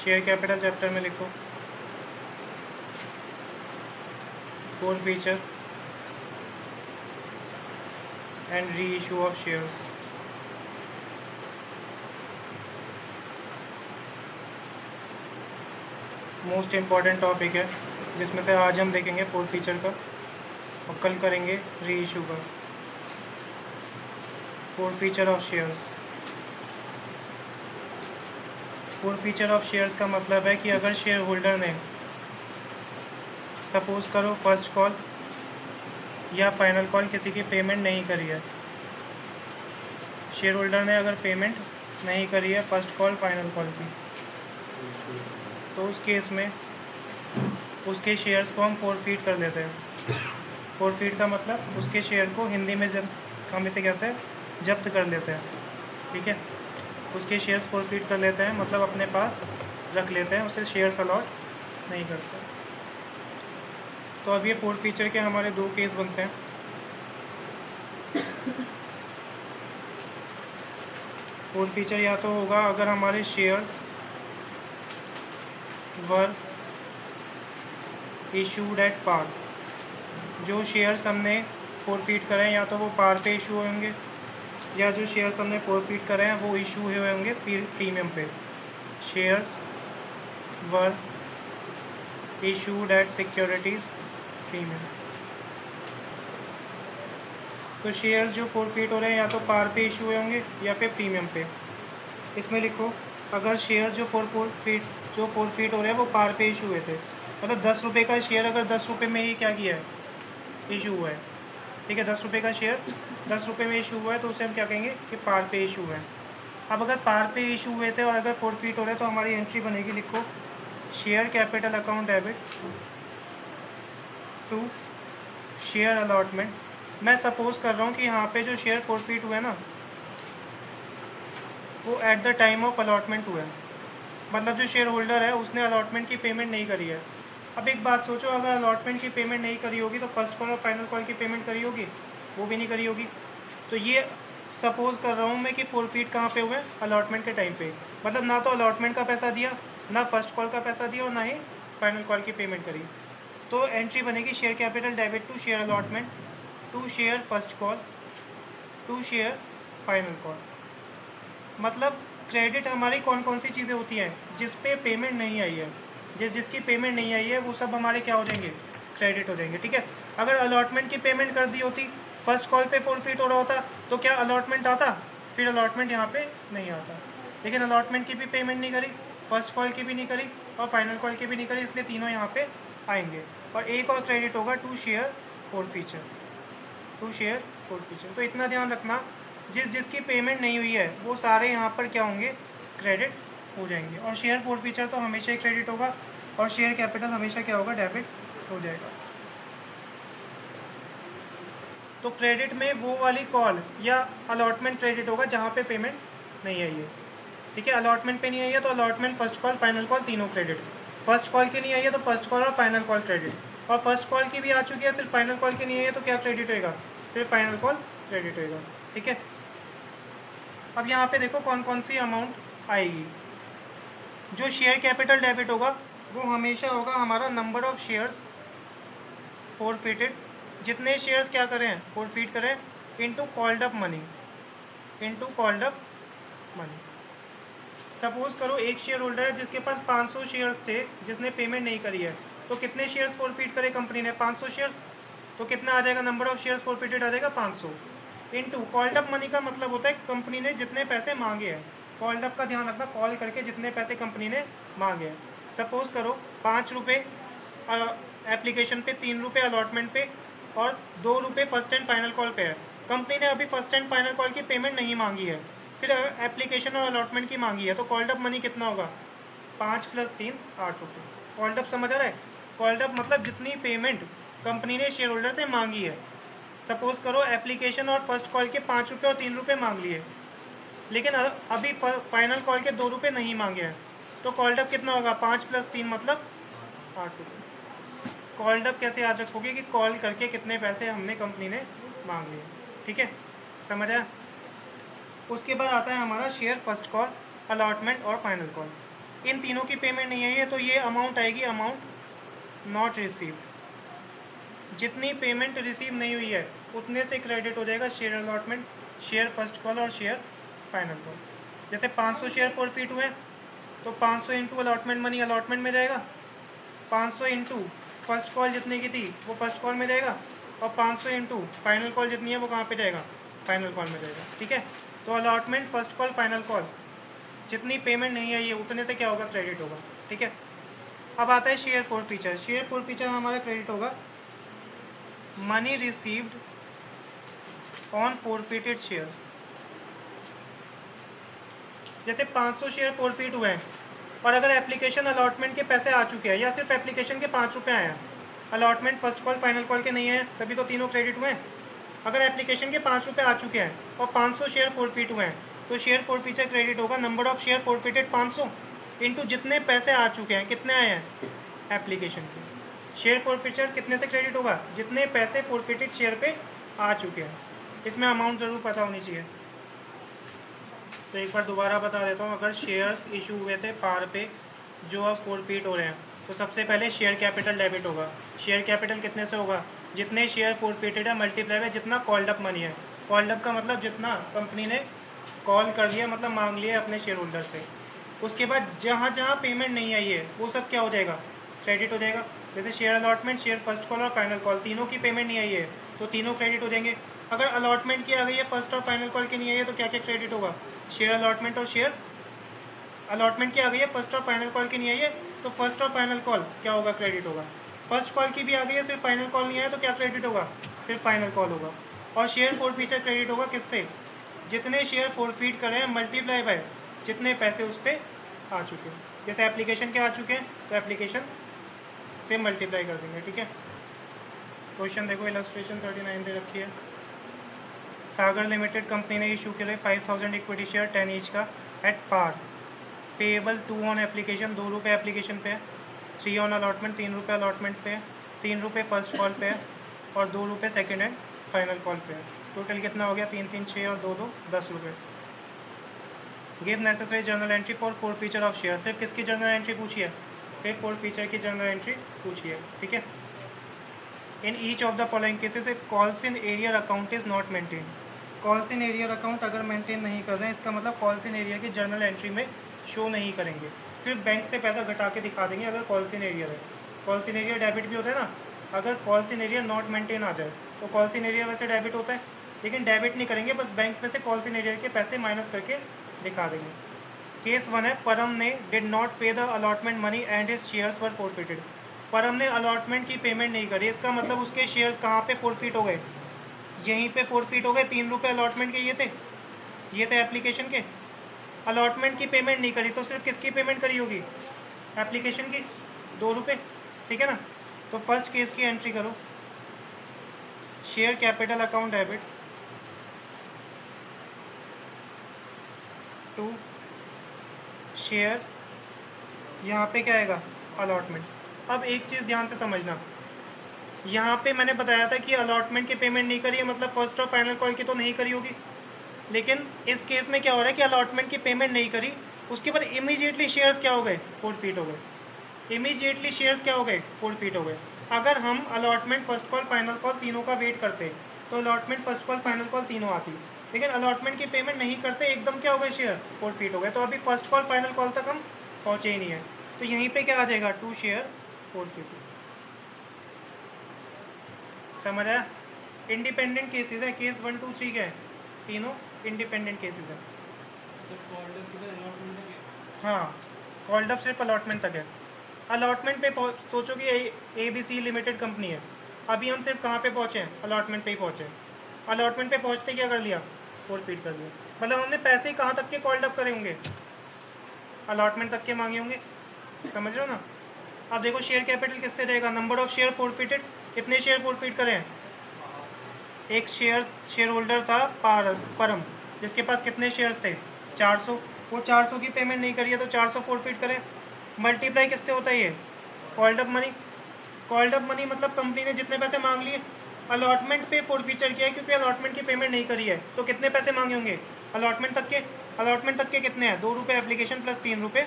Share capital chapter में लिखो four feature and re issue of shares. Most important topic है जिसमें से आज हम देखेंगे फोर फीचर का और कल करेंगे री इशू का। Four feature of shares. Four feature of shares का मतलब है कि अगर शेयर होल्डर ने सपोज करो फर्स्ट कॉल या फाइनल कॉल किसी की पेमेंट नहीं करी है, शेयर होल्डर ने अगर पेमेंट नहीं करी है फर्स्ट कॉल फाइनल कॉल की, तो उस केस में उसके शेयर्स को हम फोरफीट कर लेते हैं। फोरफीट का मतलब उसके शेयर को हिंदी में हम इसे कहते हैं जब्त कर लेते हैं। ठीक है, उसके शेयर्स फोरफीट कर लेते हैं मतलब अपने पास रख लेते हैं, उसे शेयर्स अलॉट नहीं करते। तो अब ये फोर फीचर के हमारे दो केस बनते हैं। फोर फीचर या तो होगा अगर हमारे shares were issued at par, जो शेयर्स हमने फोरफीट करें या तो वो पार पे इशू होंगे या जो शेयर्स हमने फोरफीट करें हैं वो इशू हुए होंगे प्रीमियम पे। Shares were issued eight securities premium. तो शेयर्स जो फोरफीट हो रहे हैं या तो पार पे इशू हुए होंगे या फिर प्रीमियम पे। इसमें लिखो अगर शेयर जो फोरफीट हो रहे हैं वो पार पे इशू हुए थे, मतलब 10 रुपये का शेयर अगर 10 रुपये में ही क्या किया है इशू हुआ है। ठीक है, 10 रुपये का शेयर 10 रुपये में इशू हुआ है तो उसे हम क्या कहेंगे कि पार पे इशू है। अब अगर पार पे इशू हुए थे और अगर फोरफीट हो रहे हैं तो हमारी एंट्री बनेगी, लिखो share capital account debit to share allotment. मैं सपोज कर रहा हूँ कि यहाँ पे जो शेयर फोरफीट हुए ना वो at the time of allotment हुआ है, मतलब जो शेयर होल्डर है उसने अलॉटमेंट की पेमेंट नहीं करी है। अब एक बात सोचो, अगर अलॉटमेंट की पेमेंट नहीं करी होगी तो फर्स्ट कॉल और फाइनल कॉल की पेमेंट करी होगी, वो भी नहीं करी होगी। तो ये सपोज कर रहा हूँ मैं कि फोरफीट कहाँ पे हुए, अलॉटमेंट के टाइम पे, मतलब ना तो अलॉटमेंट का पैसा दिया, ना फर्स्ट कॉल का पैसा दिया और ना ही फाइनल कॉल की पेमेंट करी। तो एंट्री बनेगी share capital debit to share allotment to share first call to share final call. मतलब क्रेडिट हमारी कौन कौन सी चीज़ें होती हैं जिस पे पेमेंट नहीं आई है, जिसकी पेमेंट नहीं आई है वो सब हमारे क्या हो जाएंगे, क्रेडिट हो जाएंगे। ठीक है, अगर अलॉटमेंट की पेमेंट कर दी होती, फर्स्ट कॉल पे फोरफीट हो रहा होता तो क्या अलॉटमेंट आता, फिर अलॉटमेंट यहाँ पे नहीं आता। लेकिन अलॉटमेंट की भी पेमेंट नहीं करी, फर्स्ट कॉल की भी नहीं करी और फाइनल कॉल की भी नहीं करी, इसलिए तीनों यहाँ पे आएंगे। और एक और क्रेडिट होगा to share forfeiture, to share forfeiture. तो इतना ध्यान रखना, जिसकी पेमेंट नहीं हुई है वो सारे यहाँ पर क्या होंगे, क्रेडिट हो जाएंगे। और शेयर फोरफीचर तो हमेशा ही क्रेडिट होगा और शेयर कैपिटल हमेशा क्या होगा, डेबिट हो जाएगा। तो क्रेडिट में वो वाली कॉल या अलॉटमेंट क्रेडिट होगा जहाँ पे पेमेंट नहीं आई है। ठीक है, अलॉटमेंट पे नहीं आई है तो allotment, first call, final call तीनों क्रेडिट। फर्स्ट कॉल की नहीं आई है तो फर्स्ट कॉल और फाइनल कॉल क्रेडिट, और फर्स्ट कॉल की भी आ चुकी है सिर्फ फाइनल कॉल की नहीं आई है तो क्या क्रेडिट होएगा, सिर्फ फाइनल कॉल क्रेडिट होएगा। ठीक है, अब यहाँ पे देखो कौन कौन सी अमाउंट आएगी। जो शेयर कैपिटल डेबिट होगा वो हमेशा होगा हमारा नंबर ऑफ शेयर्स फोरफीटेड, जितने शेयर्स क्या करें फोरफीट करें, into called up money, into called up money. Suppose करो एक शेयर होल्डर है जिसके पास 500 शेयर्स थे जिसने पेमेंट नहीं करी है, तो कितने शेयर्स फोरफीट करे कंपनी ने, 500 शेयर्स। तो कितना आ जाएगा, नंबर ऑफ शेयर्स फोरफीटेड आ जाएगा 500, इनटू कॉल्ड अप मनी का मतलब होता है कंपनी ने जितने पैसे मांगे हैं। कॉल्ड अप का ध्यान रखना, कॉल करके जितने पैसे कंपनी ने मांगे हैं। सपोज करो 5 रुपये एप्लीकेशन पे, 3 रुपये अलॉटमेंट पे और 2 रुपये फर्स्ट एंड फाइनल कॉल पे है। कंपनी ने अभी फर्स्ट एंड फाइनल कॉल की पेमेंट नहीं मांगी है, सिर्फ एप्लीकेशन और अलॉटमेंट की मांगी है। तो कॉल्ड अप मनी कितना होगा, 5 + 3 8 रुपये। कॉल्ड अप समझ आ रहा है, कॉल्ड अप मतलब जितनी पेमेंट कंपनी ने शेयर होल्डर से मांगी है। सपोज करो एप्लीकेशन और फर्स्ट कॉल के 5 रुपये और 3 रुपये मांग लिए, लेकिन अभी फाइनल कॉल के 2 रुपये नहीं मांगे हैं, तो कॉल्ड अप कितना होगा, 5 + 3 मतलब 8 रुपये। कॉल्ड अप कैसे याद रखोगे कि कॉल करके कितने पैसे हमने कंपनी ने मांग लिए। ठीक है, समझ आया। उसके बाद आता है हमारा शेयर फर्स्ट कॉल, अलॉटमेंट और फाइनल कॉल। इन तीनों की पेमेंट नहीं आई है तो ये अमाउंट आएगी अमाउंट नॉट रिसीव। जितनी पेमेंट रिसीव नहीं हुई है उतने से क्रेडिट हो जाएगा share allotment, share first call और शेयर फाइनल कॉल। जैसे 500 शेयर फॉरफिट हुए तो 500 इंटू अलॉटमेंट मनी अलॉटमेंट में जाएगा, 500 इंटू फर्स्ट कॉल जितने की थी वो फर्स्ट कॉल में जाएगा, और 500 इंटू फाइनल कॉल जितनी है वो कहाँ पे जाएगा, फाइनल कॉल में जाएगा। ठीक है, तो allotment first call final call जितनी पेमेंट नहीं आई है उतने से क्या होगा, क्रेडिट होगा। ठीक है, अब आता है share for feature. Share for feature हमारा क्रेडिट होगा money received on forfeited shares. जैसे 500 शेयर फॉरफिट हुए हैं और अगर एप्लीकेशन अलॉटमेंट के पैसे आ चुके हैं या सिर्फ एप्लीकेशन के 5 रुपये आए हैं, allotment first call final call के नहीं है तभी तो तीनों क्रेडिट हुए हैं। अगर एप्लीकेशन के 5 रुपये आ चुके हैं और 500 शेयर फॉरफिट हुए हैं तो शेयर फॉरफीचर क्रेडिट होगा number of share forfeited 500 into जितने पैसे आ चुके हैं, कितने आए हैं एप्लीकेशन के। शेयर फॉरफीचर कितने से क्रेडिट होगा, जितने पैसे फॉरफिटेड शेयर पे आ चुके हैं। इसमें अमाउंट ज़रूर पता होनी चाहिए। तो एक बार दोबारा बता देता हूँ, अगर शेयर्स इशू हुए थे पार पे जो अब फॉरफिट हो रहे हैं तो सबसे पहले शेयर कैपिटल डेबिट होगा। शेयर कैपिटल कितने से होगा, जितने शेयर फॉरफिटेड है मल्टीप्लाई में जितना कॉल्ड अप मनी है। कॉल्ड अप का मतलब जितना कंपनी ने कॉल कर लिया, मतलब मांग लिया अपने शेयर होल्डर से। उसके बाद जहाँ जहाँ पेमेंट नहीं आई है वो सब क्या हो जाएगा, क्रेडिट हो जाएगा। जैसे share allotment, share first call और फाइनल कॉल, तीनों की पेमेंट नहीं आई है तो तीनों क्रेडिट हो जाएंगे। अगर अलॉटमेंट की आ गई है फर्स्ट और फाइनल कॉल की नहीं आई है तो क्या क्या क्रेडिट होगा, शेयर अलॉटमेंट और शेयर अलॉटमेंट की आ गई है फर्स्ट और फाइनल कॉल की नहीं आई है तो फर्स्ट और फाइनल कॉल क्या होगा, क्रेडिट होगा। फर्स्ट कॉल की भी आ गई है, सिर्फ फाइनल कॉल नहीं आया तो क्या क्रेडिट होगा, सिर्फ फाइनल कॉल होगा। और शेयर फॉरफीचर क्रेडिट होगा किससे, जितने शेयर फॉरफीट करें हैं मल्टीप्लाई बाय जितने पैसे उस पर आ चुके हैं। जैसे एप्लीकेशन के आ चुके हैं तो एप्लीकेशन से मल्टीप्लाई कर देंगे। ठीक है, क्वेश्चन देखो, इलस्ट्रेशन 39 दे रखी है। सागर लिमिटेड कंपनी ने इशू के लिए 5000 इक्विटी शेयर 10 ईच का at par, payable 2 on application, 2 रुपये एप्लीकेशन पे है, 3 ऑन अलॉटमेंट, 3 रुपये अलॉटमेंट पे है, 3 रुपये फर्स्ट कॉल पे है और 2 रुपये सेकेंड एंड फाइनल कॉल पे है। टोटल कितना हो गया, 3 3 6 और 2 2 10 रुपये। Give necessary journal entry for forfeiture of share. सिर्फ किसकी जर्नल एंट्री पूछी है, सिर्फ फॉरफीचर की जर्नल एंट्री पूछी है। ठीक है, in each of the following cases A calls in arrear account is not maintain. Calls in arrear account अगर मेंटेन नहीं कर रहे हैं इसका मतलब कॉल्स इन एरियर की जर्नल एंट्री में शो नहीं करेंगे, सिर्फ बैंक से पैसा घटा के दिखा देंगे अगर कॉल्स इन एरियर है। कॉल्स इन एरियर डेबिट भी होता है ना, अगर calls in arrear not maintain आ जाए तो कॉल्स इन एरियर वैसे डेबिट होता है लेकिन डेबिट नहीं करेंगे, बस बैंक में से कॉल्स इन एरियर के पैसे माइनस करके दिखा देंगे। केस 1 है, परम ने did not pay the allotment money and his shares were forfeited. परम ने अलॉटमेंट की पेमेंट नहीं करी, इसका मतलब उसके शेयर्स कहाँ पे फॉरफिट हो गए, यहीं पे फॉरफिट हो गए। 3 रुपये अलॉटमेंट के ये थे एप्लीकेशन के। अलॉटमेंट की पेमेंट नहीं करी तो सिर्फ किसकी पेमेंट करी होगी, एप्लीकेशन की, 2 रुपये। ठीक है ना, तो फर्स्ट केस की एंट्री करो, share capital account debit to share, यहाँ पे क्या आएगा, अलॉटमेंट। अब एक चीज़ ध्यान से समझना, यहाँ पे मैंने बताया था कि अलॉटमेंट की पेमेंट नहीं करी है मतलब फर्स्ट और फाइनल कॉल की तो नहीं करी होगी, लेकिन इस केस में क्या हो रहा है कि अलॉटमेंट की पेमेंट नहीं करी, उसके बाद इमीडिएटली शेयर्स क्या हो गए, फॉरफिट हो गए। इमीडिएटली शेयर्स क्या हो गए, फॉरफिट हो गए। अगर हम allotment first call final call तीनों का वेट करते तो allotment first call final call तीनों आती, लेकिन अलॉटमेंट की पेमेंट नहीं करते, एकदम क्या हो गए, शेयर फॉरफिट हो गए। तो अभी फर्स्ट कॉल फाइनल कॉल तक हम पहुँचे ही नहीं है, तो यहीं पर क्या आ जाएगा, 2 शेयर फॉरफिट। समझ आया, इंडिपेंडेंट केसेस है, केस 1 2 3 के तीनों इंडिपेंडेंट केसेस है। हाँ, कॉल्ड अप सिर्फ अलॉटमेंट तक है। अलॉटमेंट पे सोचो कि ABC लिमिटेड कंपनी है, अभी हम सिर्फ कहाँ पे पहुँचे हैं, अलॉटमेंट पे ही पहुँचे। अलॉटमेंट पे पहुँचते क्या कर लिया, फॉरफिट कर दिया, मतलब हमने पैसे कहाँ तक के कॉल्ड अप करे होंगे, अलॉटमेंट तक के मांगे होंगे। समझ रहे हो ना। अब देखो शेयर कैपिटल किससे रहेगा, नंबर ऑफ शेयर फॉरफिटेड, कितने शेयर फॉरफिट करें। एक शेयर होल्डर था परम, जिसके पास कितने शेयर्स थे, 400, वो 400 की पेमेंट नहीं करी है तो 400 फॉरफिट करें। मल्टीप्लाई किससे होता है, ये called up money. Called up money मतलब कंपनी ने जितने पैसे मांग लिए, अलॉटमेंट पे फॉरफीचर किया है क्योंकि अलॉटमेंट की पेमेंट नहीं करी है, तो कितने पैसे मांगे होंगे, अलॉटमेंट तक के। अलॉटमेंट तक के कितने हैं, 2 रुपये एप्लीकेशन प्लस 3 रुपये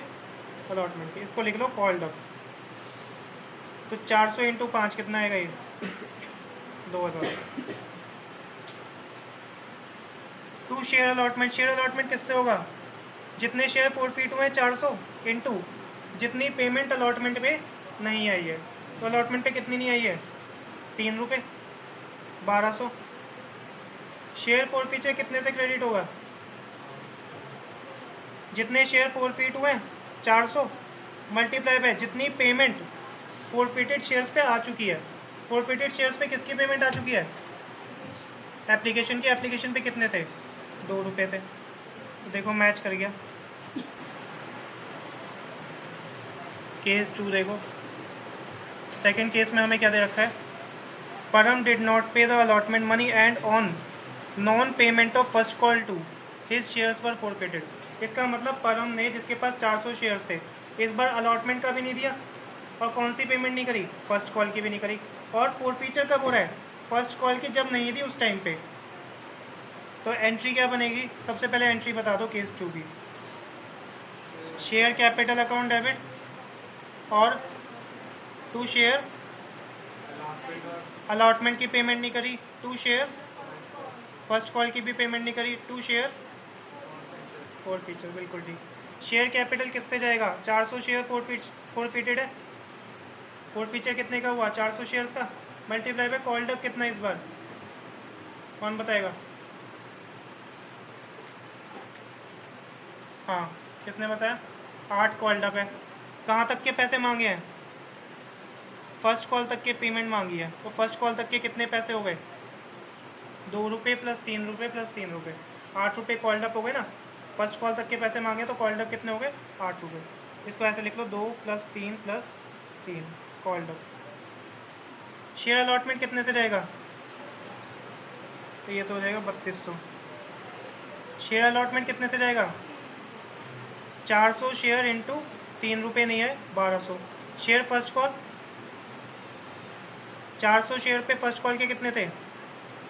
अलॉटमेंट की, इसको लिख लो कॉल्ड अप। तो 400 इंटू 5 कितना आएगा ये? 2000। To share allotment, share allotment किससे होगा? जितने शेयर फोरफीट हुए 400 इंटू जितनी पेमेंट अलॉटमेंट पे नहीं आई है। तो अलॉटमेंट पे कितनी नहीं आई है? 3 रुपये, 1200। शेयर फोरफीचर कितने से क्रेडिट होगा? जितने शेयर फोरफीट हुए 400 मल्टीप्लाई बाय जितनी पेमेंट फोरफिटेड शेयर्स पे आ चुकी है। फोरफिटेड शेयर्स पे किसकी पेमेंट आ चुकी है? एप्लीकेशन की। एप्लीकेशन पे कितने थे? 2 रुपये थे। तो देखो मैच कर गया। केस 2 देखो, सेकंड केस में हमें क्या दे रखा है? Param did not pay the allotment money and on non payment of first call to his shares were forfeited. इसका मतलब परम ने, जिसके पास 400 शेयर्स थे, इस बार अलॉटमेंट का भी नहीं दिया और कौन सी पेमेंट नहीं करी? फर्स्ट कॉल की भी नहीं करी। और फोरफीचर कब हो रहा है? फर्स्ट कॉल की जब नहीं दी उस टाइम पे। तो एंट्री क्या बनेगी? सबसे पहले एंट्री बता दो केस 2 की। शेयर कैपिटल अकाउंट डेबिट और टू शेयर अलॉटमेंट की पेमेंट नहीं करी, टू शेयर फर्स्ट कॉल की भी पेमेंट नहीं करी, टू शेयर फोरफीचर। बिल्कुल ठीक। शेयर कैपिटल किससे जाएगा? 400 शेयर फोरफिटेड है। फोरफीचर कितने का हुआ? 400 शेयर्स का, मल्टीप्लाई बाय कॉल्ड अप कितना इस बार? कौन बताएगा? हाँ, किसने बताया? 8 कॉल्ड अप है। कहाँ तक के पैसे मांगे हैं? फर्स्ट कॉल तक के पेमेंट मांगी है। तो फर्स्ट कॉल तक के कितने पैसे हो गए? 2 रुपये प्लस 3 रुपये प्लस 3 रुपये, 8 रुपये कॉल्ड अप हो गए ना। फर्स्ट कॉल तक के पैसे मांगे तो कॉल्ड अप कितने हो गए? 8 रुपये। इसको ऐसे लिख लो, 2 + 3 + 3 कॉल्ड अप। शेयर अलॉटमेंट कितने से जाएगा? तो ये तो हो जाएगा 3200। शेयर अलॉटमेंट कितने से जाएगा? 400 शेयर इंटू 3 रुपये नहीं है, 1200। शेयर फर्स्ट कॉल 400 शेयर पे फर्स्ट कॉल के कितने थे?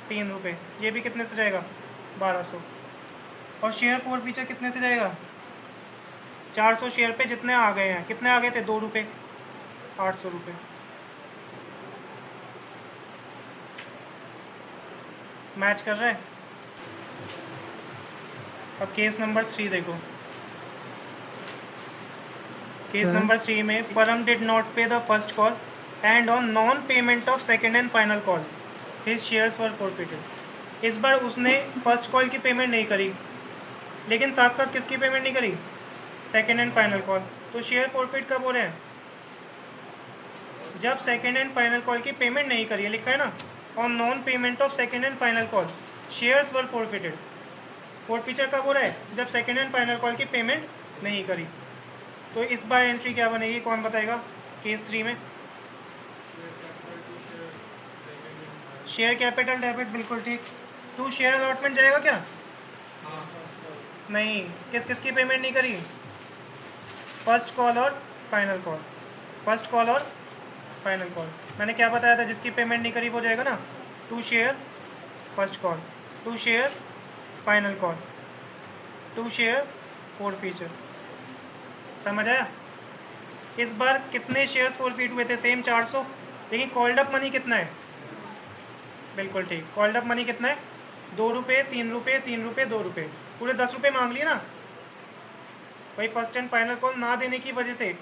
3 रुपये। ये भी कितने से जाएगा? 1200। और शेयर फोरफीचर कितने से जाएगा? 400 शेयर पे जितने आ गए हैं, कितने आ गए थे? 2 रुपये, 800 रुपये। मैच कर रहा है। अब केस नंबर 3 देखो। केस नंबर 3 में परम did not pay the first call and on non payment of second and final call his shares were forfeited. इस बार उसने फर्स्ट कॉल की पेमेंट नहीं करी, लेकिन साथ साथ किसकी पेमेंट नहीं करी? Second and final call. तो शेयर फोरफिट कब हो रहे हैं? जब सेकेंड एंड फाइनल कॉल की पेमेंट नहीं करी है, लिखा है ना, on non payment of second and final call shares were forfeited. Forfeiture कब हो रहा है? जब सेकेंड एंड फाइनल कॉल की पेमेंट नहीं करी। तो इस बार एंट्री क्या बनेगी? कौन बताएगा? केस 3 में शेयर कैपिटल डेबिट। बिल्कुल ठीक। टू शेयर अलॉटमेंट जाएगा क्या? नहीं। किस किस की पेमेंट नहीं करी? फर्स्ट कॉल और फाइनल कॉल। फर्स्ट कॉल और फाइनल कॉल। मैंने क्या बताया था? जिसकी पेमेंट नहीं करी वो जाएगा ना, to share first call, to share final call, to share forfeiture. समझ आया? इस बार कितने शेयर्स फोरफीट हुए थे? सेम 400। लेकिन कॉल्ड अप मनी कितना है? बिल्कुल ठीक। कॉल्ड अप मनी कितना है? 2 रुपये, 3 रुपये, 3 रुपये, 2 रुपये, पूरे 10 रुपये मांग लिए ना भाई। फर्स्ट एंड फाइनल कॉल ना देने की वजह से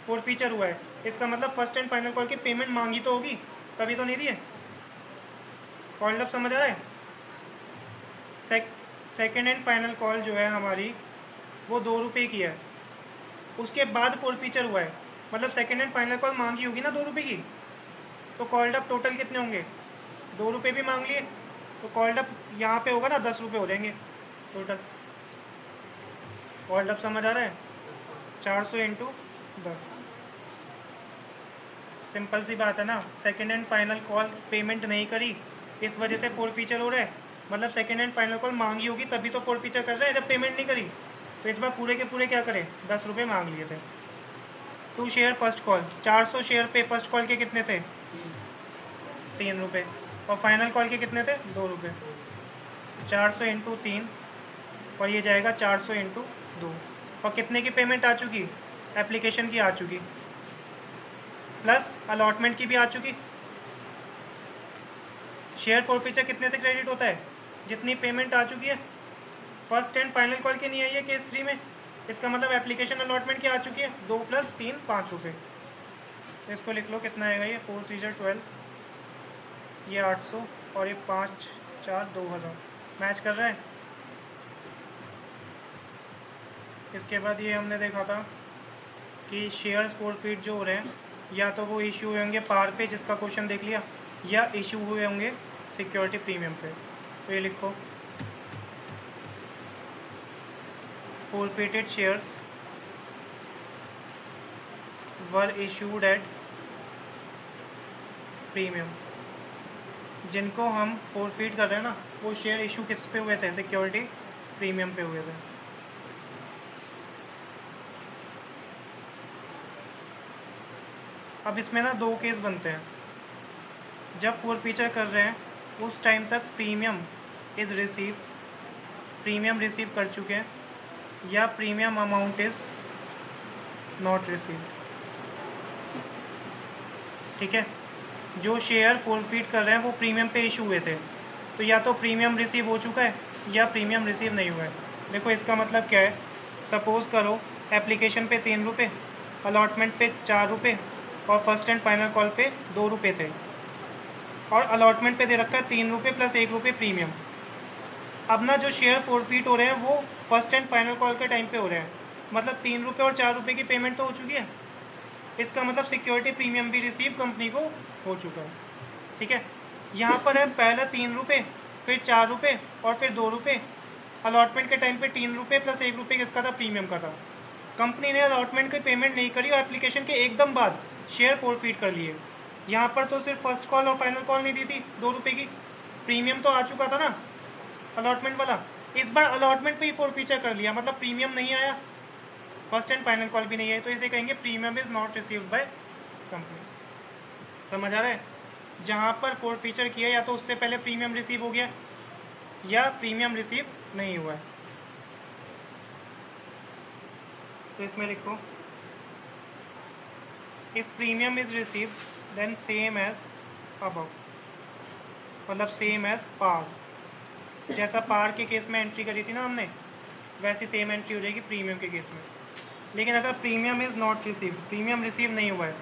फोरफीचर हुआ है। इसका मतलब फर्स्ट एंड फाइनल कॉल की पेमेंट मांगी तो होगी, तभी तो नहीं दिए। कॉल्ड अप समझ आ रहा है? सेकेंड एंड फाइनल कॉल जो है हमारी, वो 2 रुपये की है। उसके बाद फोरफीचर हुआ है, मतलब सेकेंड एंड फाइनल कॉल मांगी होगी ना 2 रुपये की। तो कॉल्ड अप टोटल कितने होंगे? 2 रुपये भी मांग लिए, तो कॉल्ड अप यहाँ पे होगा ना 10 रुपये हो जाएंगे टोटल। कॉल्ड अप समझ आ रहा है? 400 इंटू 10। सिंपल सी बात है ना। Second and final call payment नहीं करी, इस वजह से फोरफीचर हो रहा है। मतलब सेकेंड एंड फाइनल कॉल मांगी होगी तभी तो फोरफीचर कर रहे हैं, जब पेमेंट नहीं करी। तो इस बार पूरे के पूरे क्या करें? 10 रुपये मांग लिए थे। To share first call, 400 share पे फर्स्ट कॉल के कितने थे? 3 रुपये। और फाइनल कॉल के कितने थे? 2 रुपये। 400 इंटू 3 और ये जाएगा 400 इंटू 2। और कितने की पेमेंट आ चुकी? एप्लीकेशन की आ चुकी, प्लस अलॉटमेंट की भी आ चुकी। शेयर फॉरफीचर कितने से क्रेडिट होता है? जितनी पेमेंट आ चुकी है। फर्स्ट एंड फाइनल कॉल की नहीं आई है केस 3 में, इसका मतलब एप्लीकेशन अलॉटमेंट की आ चुकी है। 2 + 3 5 रुपये। इसको लिख लो, कितना आएगा ये? 4 3 12, ये 800 और ये 5 4 2000। मैच कर रहा है। इसके बाद ये हमने देखा था कि शेयर्स फॉरफीट जो हो रहे हैं, या तो वो इशू हुए होंगे पार पे, जिसका क्वेश्चन देख लिया, या इशू हुए होंगे सिक्योरिटी प्रीमियम पे। तो ये लिखो, forfeited shares were issued at premium. जिनको हम फॉरफीट कर रहे हैं ना, वो शेयर इशू किस पे हुए थे? सिक्योरिटी प्रीमियम पे हुए थे। अब इसमें ना 2 केस बनते हैं। जब फॉरफीचर कर रहे हैं उस टाइम तक premium is receive, premium receive कर चुके हैं, या premium amount is not receive. ठीक है, जो शेयर फॉरफीट कर रहे हैं वो प्रीमियम पे इशू हुए थे, तो या तो प्रीमियम रिसीव हो चुका है या प्रीमियम रिसीव नहीं हुआ है। देखो इसका मतलब क्या है, सपोज़ करो एप्लीकेशन पे 3 रुपये, अलॉटमेंट पे 4 रुपये और फर्स्ट एंड फाइनल कॉल पे 2 रुपये थे, और अलॉटमेंट पे दे रखा है 3 रुपये + 1 रुपये प्रीमियम। अब ना जो शेयर फॉरफीट हो रहे हैं वो फर्स्ट एंड फाइनल कॉल के टाइम पे हो रहे हैं, मतलब 3 रुपये और 4 रुपये की पेमेंट तो हो चुकी है। इसका मतलब सिक्योरिटी प्रीमियम भी रिसीव कंपनी को हो चुका है। ठीक है, यहाँ पर है पहले 3 रुपये, फिर 4 रुपये और फिर 2 रुपये। अलॉटमेंट के टाइम पे 3 रुपये + 1 रुपये किसका था? प्रीमियम का था। कंपनी ने अलॉटमेंट की पेमेंट नहीं करी और एप्लीकेशन के एकदम बाद शेयर फॉरफीट कर लिए। यहाँ पर तो सिर्फ फर्स्ट कॉल और फाइनल कॉल नहीं दी थी 2 रुपये की, प्रीमियम तो आ चुका था ना अलॉटमेंट वाला। इस बार अलॉटमेंट पे ही फॉरफीचर कर लिया, मतलब प्रीमियम नहीं आया, फर्स्ट एंड फाइनल कॉल भी नहीं है, तो इसे कहेंगे premium is not received by company. समझ आ रहा है? जहाँ पर फॉरफीचर किया या तो उससे पहले प्रीमियम रिसीव हो गया या प्रीमियम रिसीव नहीं हुआ है। तो इसमें लिखो, if premium is received then same as above, मतलब सेम एज पार। जैसा पार के केस में एंट्री करी थी ना हमने, वैसी सेम एंट्री हो जाएगी प्रीमियम के केस में। लेकिन अगर premium is not receive, premium receive नहीं हुआ है,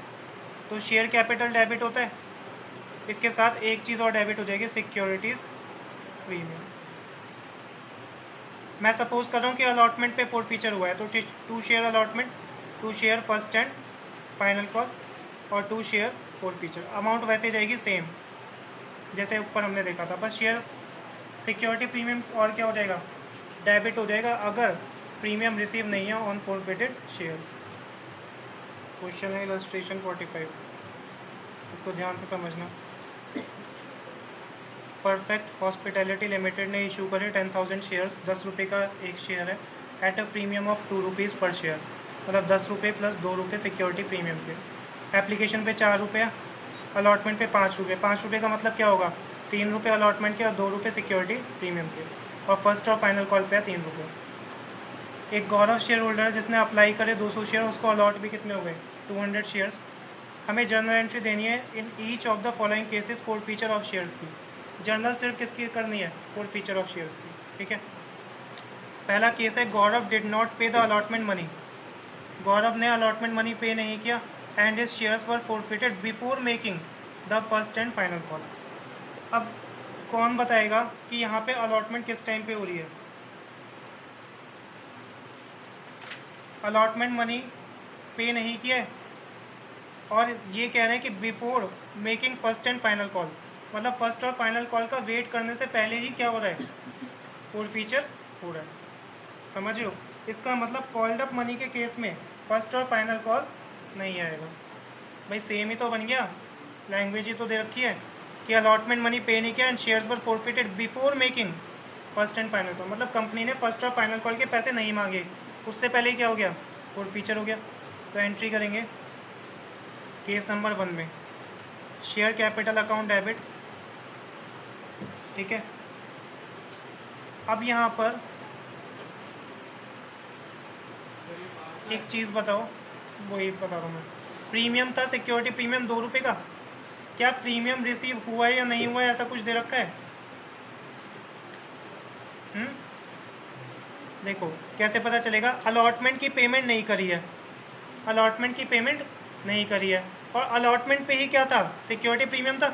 तो शेयर कैपिटल डेबिट होता है, इसके साथ एक चीज़ और डेबिट हो जाएगी, सिक्योरिटीज़ प्रीमियम। मैं सपोज कर रहा हूँ कि अलॉटमेंट पे फॉरफीचर हुआ है, तो 2 share allotment, 2 share first and final call और 2 शेयर फॉरफीचर। अमाउंट वैसे जाएगी सेम जैसे ऊपर हमने देखा था, बस शेयर सिक्योरिटी प्रीमियम और क्या हो जाएगा? डेबिट हो जाएगा, अगर प्रीमियम रिसीव नहीं है ऑन फॉरफिटेड शेयर्स। क्वेश्चन है इलस्ट्रेशन 45, इसको ध्यान से समझना। परफेक्ट हॉस्पिटैलिटी लिमिटेड ने इशू करे 10,000 शेयर्स, 10 रुपये का एक शेयर है, eight a premium of 2 rupees पर शेयर, मतलब 10 रुपये + 2 रुपये सिक्योरिटी प्रीमियम के। एप्लीकेशन पे 4 रुपये, अलॉटमेंट पे 5 रुपये। 5 रुपये का मतलब क्या होगा? 3 रुपये अलॉटमेंट के और 2 रुपये सिक्योरिटी प्रीमियम के, और फर्स्ट और फाइनल कॉल पे 3 रुपये। एक गौरव शेयर होल्डर है जिसने अप्लाई करे 200 शेयर, उसको अलॉट भी कितने हो गए? 200 शेयर्स। हमें जर्नल एंट्री देनी है in each of the following cases forfeiture of shares की। जर्नल सिर्फ किसकी करनी है? फॉरफीचर ऑफ शेयर्स की। ठीक है, पहला केस है गौरव did not pay the allotment money. गौरव ने अलॉटमेंट मनी पे नहीं किया and his shares were forfeited before making the first and final call. अब कौन बताएगा कि यहाँ पे अलॉटमेंट किस टाइम पे हो रही है? अलॉटमेंट मनी पे नहीं किया है और ये कह रहे हैं कि before making first and final call, मतलब फर्स्ट और फाइनल कॉल का वेट करने से पहले ही क्या हो रहा है? फॉरफीचर हो रहा है। समझ रहे हो? इसका मतलब कॉल्ड अप मनी के केस में फर्स्ट और फाइनल कॉल नहीं आएगा। भाई सेम ही तो बन गया, लैंग्वेज ही तो दे रखी है कि अलॉटमेंट मनी पे नहीं किया and shares were forfeited before making first and final call, मतलब कंपनी ने फर्स्ट और फाइनल कॉल के पैसे नहीं मांगे, उससे पहले ही क्या हो गया? फॉरफीचर हो गया। तो एंट्री करेंगे केस नंबर 1 में, शेयर कैपिटल अकाउंट डेबिट। ठीक है, अब यहाँ पर एक चीज़ बताओ, वही बता रहा हूँ मैं। प्रीमियम था सिक्योरिटी प्रीमियम 2 रुपये का। क्या प्रीमियम रिसीव हुआ है या नहीं हुआ है, ऐसा कुछ दे रखा है? देखो कैसे पता चलेगा, अलॉटमेंट की पेमेंट नहीं करी है, अलॉटमेंट की पेमेंट नहीं करी है, और अलॉटमेंट पे ही क्या था, सिक्योरिटी प्रीमियम था।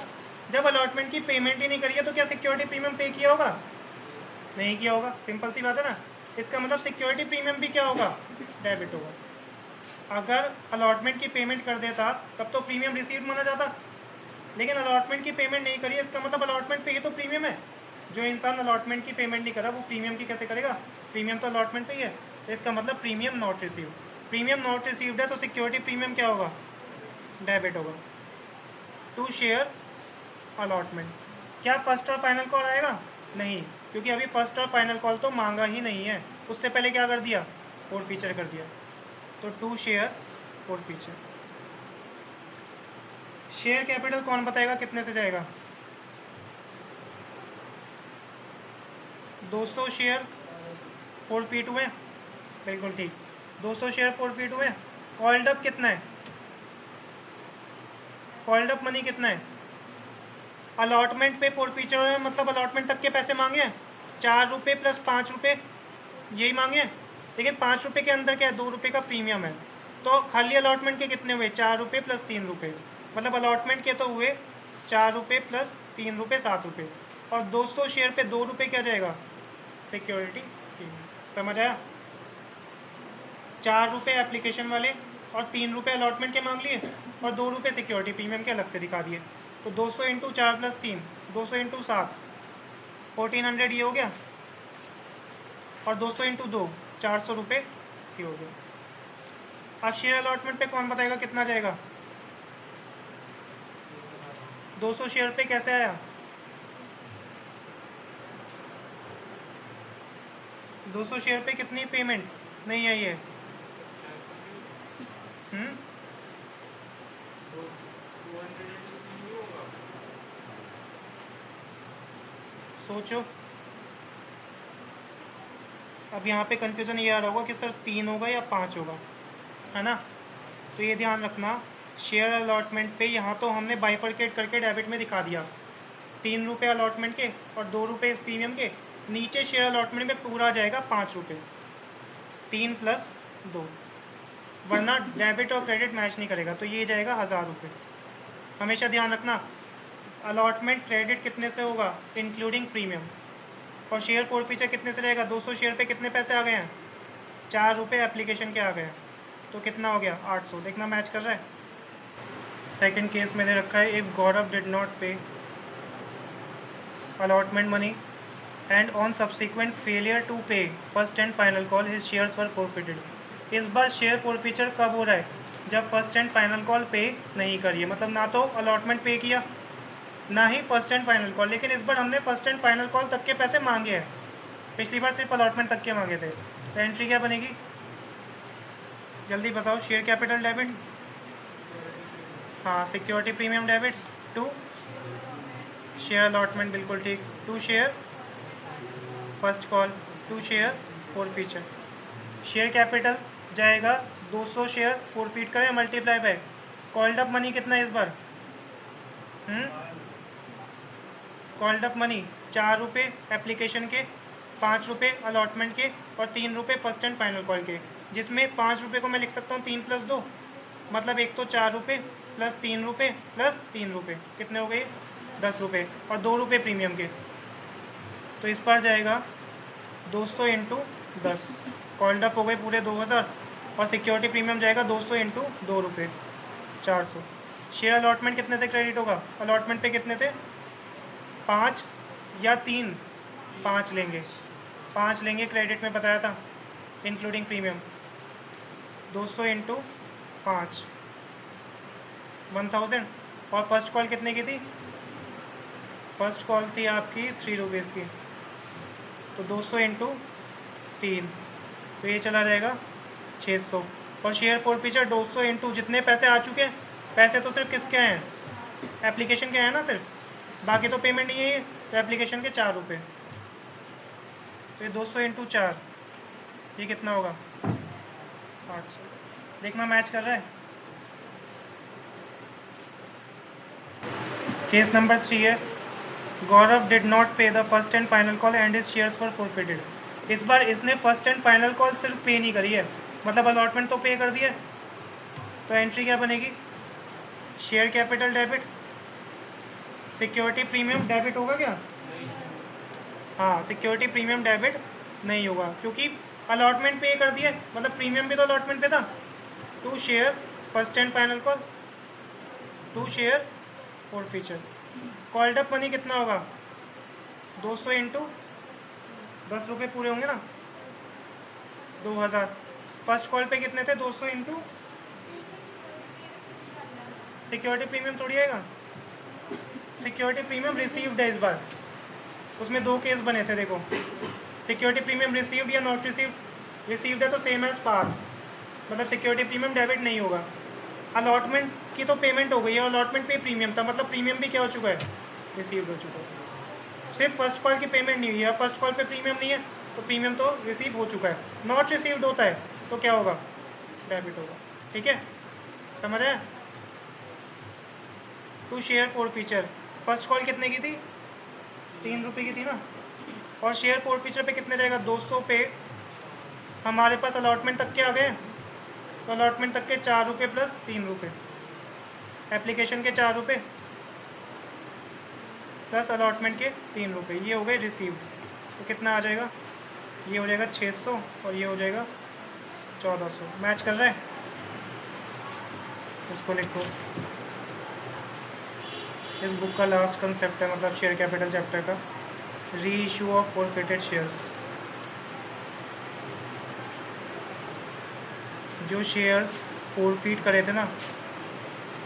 जब अलॉटमेंट की पेमेंट ही नहीं करी है तो क्या सिक्योरिटी प्रीमियम पे किया होगा? नहीं किया होगा, सिंपल सी बात है ना। इसका मतलब सिक्योरिटी प्रीमियम भी क्या होगा, डेबिट होगा। अगर अलॉटमेंट की पेमेंट कर देता तब तो प्रीमियम रिसीव माना जाता, लेकिन अलॉटमेंट की पेमेंट नहीं करी है, इसका मतलब अलॉटमेंट पे ही तो प्रीमियम है। जो इंसान अलॉटमेंट की पेमेंट नहीं करा वो प्रीमियम की कैसे करेगा, प्रीमियम तो अलॉटमेंट पे ही है। तो इसका मतलब premium not receive, premium not received है तो सिक्योरिटी प्रीमियम क्या होगा, डेबिट होगा। टू शेयर अलॉटमेंट, क्या फर्स्ट और फाइनल कॉल आएगा? नहीं, क्योंकि अभी फर्स्ट और फाइनल कॉल तो मांगा ही नहीं है, उससे पहले क्या कर दिया, फोर फीचर कर दिया। तो to share forfeiture. Share capital कौन बताएगा कितने से जाएगा? 200 शेयर 4 फीट हुए, बिल्कुल ठीक, 200 शेयर 4 फीट हुए। कॉल्ड अप कितना है, कॉल्ड अप मनी कितना है? अलॉटमेंट पे 4 फीचर है, मतलब अलॉटमेंट तक के पैसे मांगे हैं, 4 रुपये प्लस 5 रुपये, यही मांगे हैं। लेकिन 5 रुपये के अंदर क्या है, 2 रुपये का प्रीमियम है। तो खाली अलॉटमेंट के कितने हुए, 4 रुपये प्लस 3 रुपये, मतलब अलॉटमेंट के तो हुए 4 रुपये प्लस 3 रुपये 7 रुपये, और 200 शेयर पे 2 रुपये क्या जाएगा, सिक्योरिटी प्रीमियम। समझ आया? 4 रुपये एप्लीकेशन वाले और 3 रुपये अलॉटमेंट के मांग लिए, और 2 रुपये सिक्योरिटी प्रीमियम के अलग से दिखा दिए। तो 200 इंटू 4 प्लस 3, 200 इंटू 7, 1400 ये हो गया, और 200 इंटू 2, 400 रुपये ये हो गया। अब शेयर अलॉटमेंट पे कौन बताएगा कितना जाएगा? 200 शेयर पे कैसे आया, 200 शेयर पे कितनी पेमेंट नहीं आई है? सोचो। अब यहाँ पे कंफ्यूजन ये आ रहा होगा कि सर 3 होगा या 5 होगा, है ना। तो ये ध्यान रखना, शेयर अलॉटमेंट पे यहाँ तो हमने बाइफरकेट करके डेबिट में दिखा दिया, 3 रुपये अलॉटमेंट के और 2 रुपये प्रीमियम के। नीचे शेयर अलॉटमेंट में पूरा आ जाएगा 5 रुपये, 3 प्लस 2, वरना डेबिट और क्रेडिट मैच नहीं करेगा, तो ये जाएगा 1000 रुपये। हमेशा ध्यान रखना, अलॉटमेंट क्रेडिट कितने से होगा, इंक्लूडिंग प्रीमियम, और शेयर फोर फीचर कितने से रहेगा, 200 शेयर पे कितने पैसे आ गए हैं, 4 रुपये एप्लीकेशन के आ गए हैं, तो कितना हो गया, 800। देखना मैच कर रहा है। सेकंड केस में दे रखा है, if Gaurav did not pay allotment money and on subsequent failure to pay first and final call his shares were forfeited. इस बार शेयर फोर फीचर कब हो रहा है, जब फर्स्ट एंड फाइनल कॉल पे नहीं करिए, मतलब ना तो अलॉटमेंट पे किया ना ही फर्स्ट एंड फाइनल कॉल, लेकिन इस बार हमने फर्स्ट एंड फाइनल कॉल तक के पैसे मांगे हैं, पिछली बार सिर्फ अलॉटमेंट तक के मांगे थे। तो एंट्री क्या बनेगी, जल्दी बताओ। शेयर कैपिटल डेबिट, हाँ security premium debit, to share allotment, बिल्कुल ठीक, to share first call, to share forfeiture. Share capital जाएगा 200 शेयर फोर फीट करें multiply by called up money कितना है इस बार, कॉल्ड अप मनी 4 रुपये एप्लीकेशन के, 5 रुपये अलॉटमेंट के, और 3 रुपये फर्स्ट एंड फाइनल कॉल के, जिसमें 5 रुपये को मैं लिख सकता हूँ 3 प्लस 2, मतलब एक तो 4 रुपये प्लस 3 रुपये प्लस 3 रुपये, कितने हो गए, 10 रुपये, और 2 रुपये प्रीमियम के। तो इस पर जाएगा 200 इंटू 10, कॉल्ड अप हो गए पूरे 2000, और सिक्योरिटी प्रीमियम जाएगा 200 इंटू 2 रुपये, 400। शेयर अलॉटमेंट कितने से क्रेडिट होगा, अलॉटमेंट पे कितने थे, 5 या 3, 5 लेंगे, 5 लेंगे, क्रेडिट में बताया था इंक्लूडिंग प्रीमियम। 200 इंटू 5, 1000। और फर्स्ट कॉल कितने की थी, फर्स्ट कॉल थी आपकी 3 रुपीज़ की, तो 200 इंटू 3, तो ये चला जाएगा 600। और शेयर फोर फीचर 200 इंटू जितने पैसे आ चुके हैं, पैसे तो सिर्फ किसके हैं, एप्लीकेशन के हैं ना सिर्फ, बाकी तो पेमेंट नहीं है, तो एप्लीकेशन के 4 रुपये, तो ये 200 इंटू 4, ये कितना होगा, 800। देखना मैच कर रहा है। केस नंबर 3 है, गौरव did not pay the first and final call and his shares were forfeited. इस बार इसने फर्स्ट एंड फाइनल कॉल सिर्फ पे नहीं करी है, मतलब अलॉटमेंट तो पे कर दिया है। तो एंट्री क्या बनेगी, share capital debit, security premium debit होगा क्या? हाँ, सिक्योरिटी प्रीमियम डेबिट नहीं होगा क्योंकि अलॉटमेंट पे कर दिया, मतलब प्रीमियम भी तो अलॉटमेंट पे था। To share first and final call, to share forfeiture. Called up money कितना होगा, 200 इंटू 10 रुपये पूरे होंगे ना, 2000। फर्स्ट कॉल पे कितने थे, 200 इंटू सिक्योरिटी प्रीमियम थोड़ी आएगा, सिक्योरिटी प्रीमियम रिसीव्ड है इस बार। उसमें 2 केस बने थे देखो, सिक्योरिटी प्रीमियम रिसीव्ड या नॉट रिसीव्ड। रिसीव्ड है तो सेम एज पार, मतलब सिक्योरिटी प्रीमियम डेबिट नहीं होगा। अलॉटमेंट की तो पेमेंट हो गई है, अलॉटमेंट पे प्रीमियम था, मतलब प्रीमियम भी क्या हो चुका है, रिसीव्ड हो चुका है। सिर्फ फर्स्ट कॉल की पेमेंट नहीं हुई है, फर्स्ट कॉल पे प्रीमियम नहीं है तो प्रीमियम तो रिसीव हो चुका है। नॉट रिसीव्ड होता है तो क्या होगा, डेबिट होगा। ठीक है, समझ आया। To share forfeiture, first call कितने की थी, 3 रुपये की थी ना, और शेयर फॉर फीचर पे कितने रहेगा, 200 पे। हमारे पास अलॉटमेंट तक के आ गए, तो अलॉटमेंट तक के 4 रुपये प्लस 3 रुपये, एप्लीकेशन के 4 रुपये प्लस अलॉटमेंट के 3 रुपये, ये हो गए रिसीव्ड। तो कितना आ जाएगा, ये हो जाएगा 600 और ये हो जाएगा 1400। मैच कर रहा है, इसको लिखो। इस बुक का लास्ट कंसेप्ट है, मतलब शेयर कैपिटल चैप्टर का, री इशू ऑफ फॉरफिटेड शेयर्स। जो शेयर्स फॉरफिट करे थे ना,